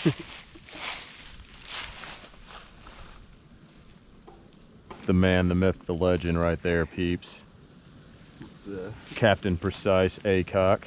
It's the man, the myth, the legend right there, peeps. Captain Precise Aycock.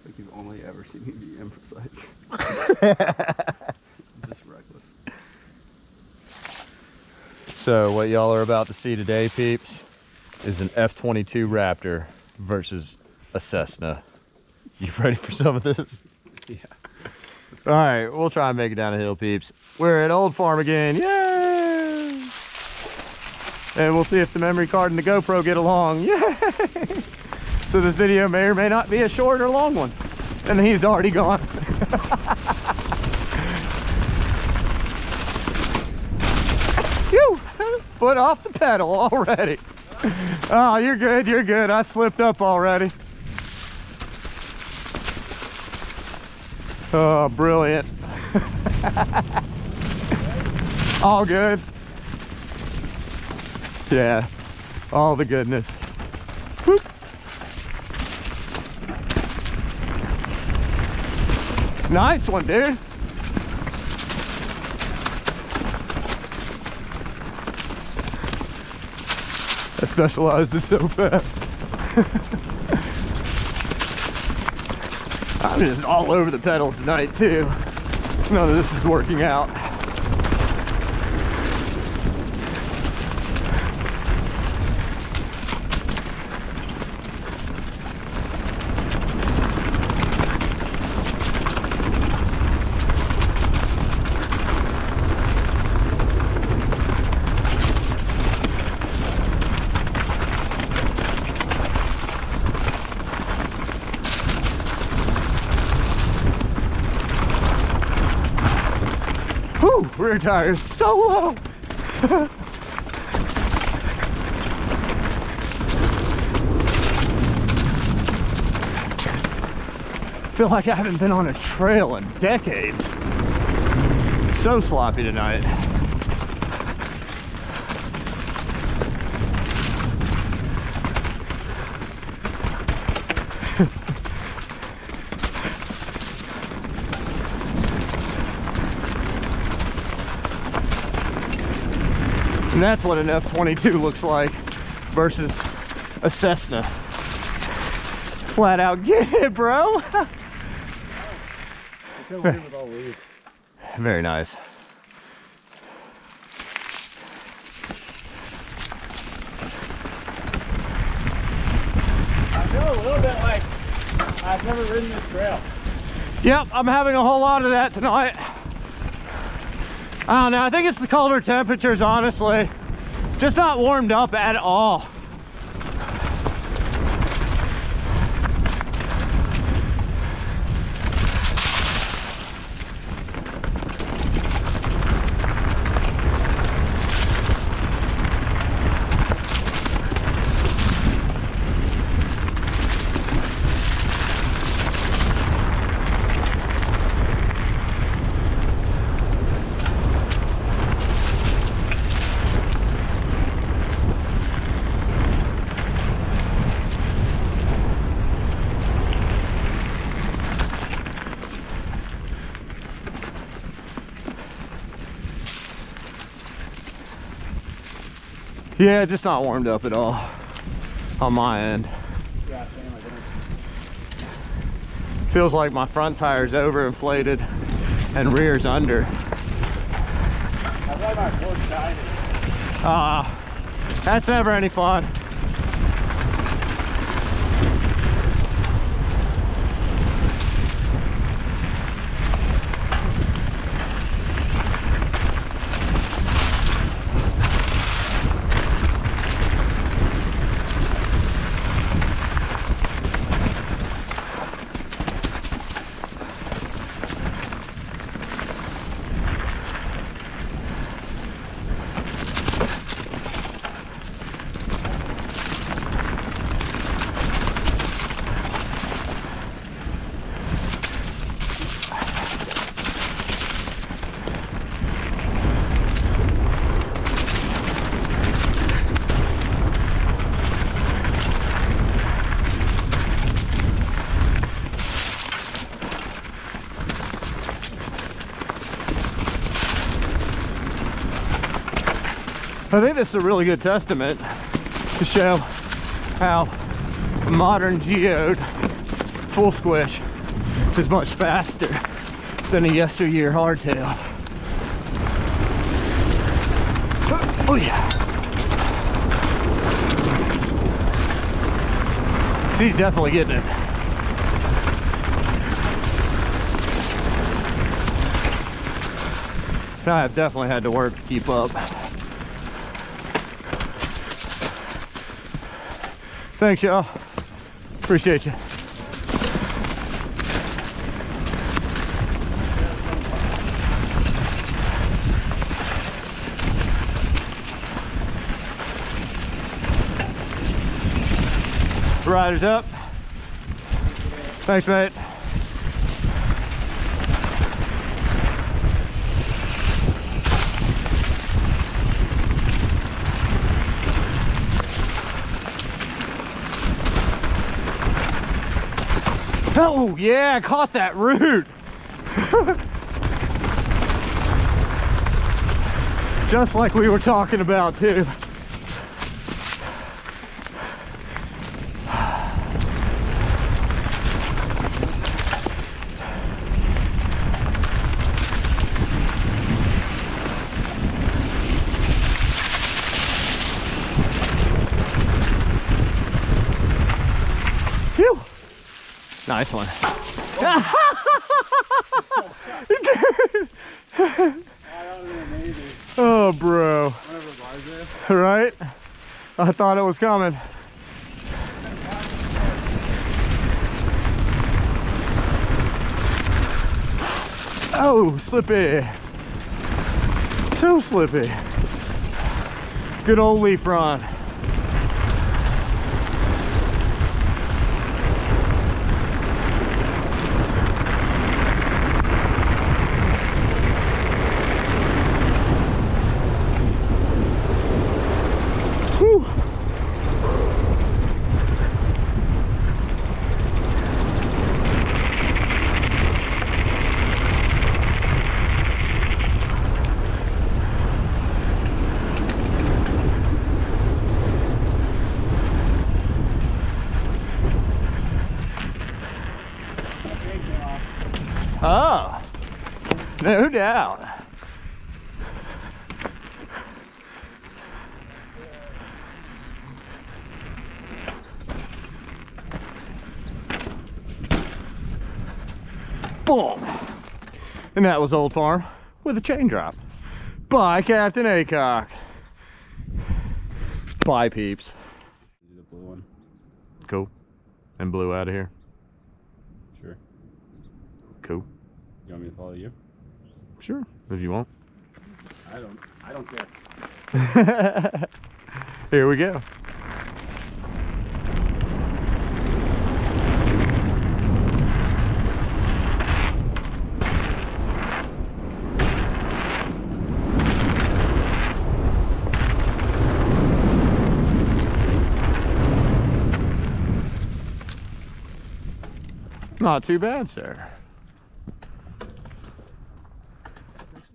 Like you've only ever seen me be imprecise. Just reckless. So what y'all are about to see today, peeps, is an F-22 Raptor versus a Cessna. You ready for some of this? Yeah. All right, we'll try and make it down the hill, peeps. We're at Old Farm again, yay! And we'll see if the memory card and the GoPro get along, yay! So this video may or may not be a short or long one. And he's already gone. Phew! Foot off the pedal already. Oh, you're good, you're good. I slipped up already. Oh, brilliant. All good. Yeah, all the goodness. Whoop. Nice one, dude. That specialized is so fast. I'm just all over the pedals tonight too. None of this is working out. Whew, rear tires so low. Feel like I haven't been on a trail in decades. So sloppy tonight. And that's what an F-22 looks like versus a Cessna. Flat out, get it, bro. It's so weird with all leaves. Very nice. I feel a little bit like I've never ridden this trail. Yep, I'm having a whole lot of that tonight. I don't know, I think it's the colder temperatures, honestly. Just not warmed up at all. Yeah, just not warmed up at all on my end. Yeah, same, I didn't. Feels like my front tire's overinflated and rear's under. I feel like my fork died. That's never any fun. I think this is a really good testament to show how a modern geode full squish is much faster than a yesteryear hardtail. Oh yeah. He's definitely getting it. I have definitely had to work to keep up. Thanks, y'all. Appreciate you. Riders up. Thanks, mate. Oh yeah, I caught that root. Just like we were talking about too. Phew. Nice one. Oh, bro. Right? I thought it was coming. Oh, slippy. So slippy. Good old leaf run. Oh, no doubt. Boom. And that was Old Farm with a chain drop. Bye, Captain Aycock. Bye, peeps. The blue one. Cool. And blue out of here. Sure. Cool. You want me to follow you? Sure, if you want. I don't care. Here we go. Not too bad, sir.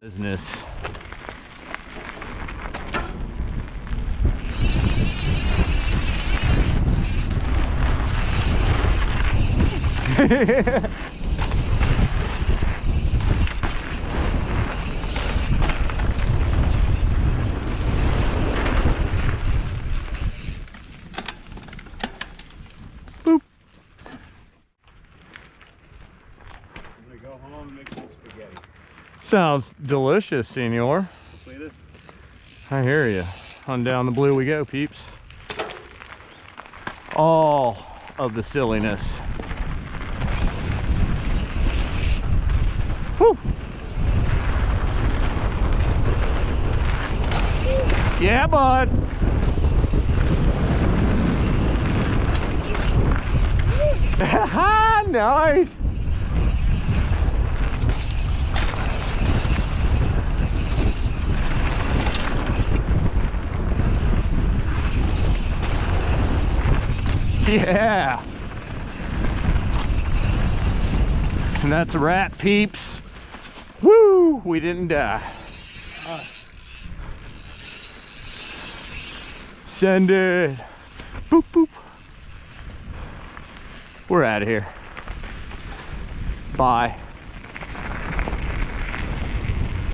Business. Boop. I'm gonna go home and make some spaghetti. Sounds delicious, senor. Hopefully this. I hear you. On down the blue we go, peeps. All of the silliness. Whew. Yeah, bud. Nice. Yeah. And that's a wrap, peeps. Woo! We didn't die. Send it. Boop, boop. We're out of here. Bye.